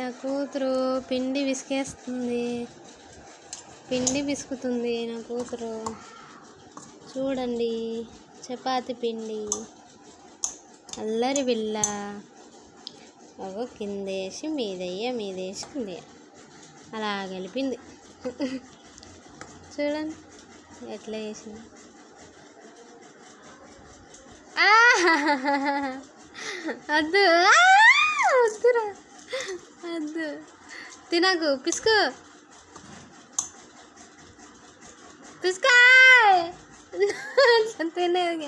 నా కూతురు పిండి విసికేస్తుంది, పిండి విసుకుతుంది నా కూతురు. చూడండి, చపాతి పిండి అల్లరి బిల్ల. ఒక కిందేసి మీదేసి కింద అలా కలిపింది. చూడండి ఎట్లా వేసింది. వద్దు వద్దురా, వద్దు, తినకు, పిసుకు పిసుకాయ్. తినేది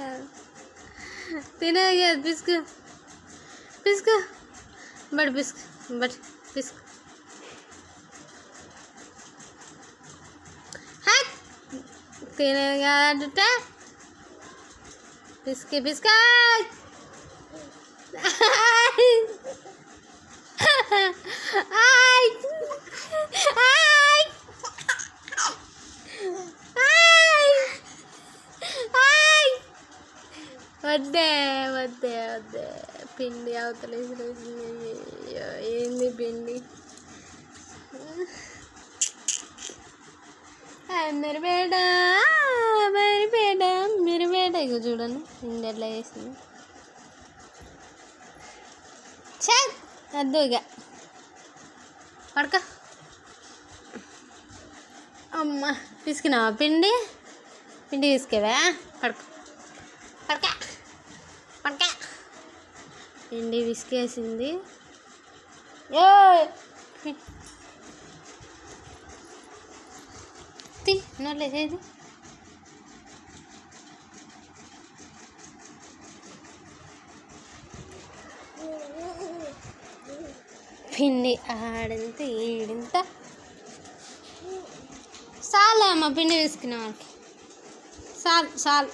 కాదు, పిసుకు పిసుకు, బట్ పిసుకు, బట్ పిసుకు. తినేది కాదంటే పిసుకాయ్. వద్దే వద్దే వద్దే, పిండి అవతలేసి ఏంది పిండి. మిరపేట ఇక చూడండి పిండి ఎట్లా వేసింది. వద్దు ఇక పడక. అమ్మ పిసికినావా పిండి పిసికేవా? పడక పడక పడక. పిండి విసికేసింది. నోట్లేదు పిండి ఆడింత ఈడింత. చాలు అమ్మ పిండి వేసుకునే వాళ్ళకి, చాలు చాలు.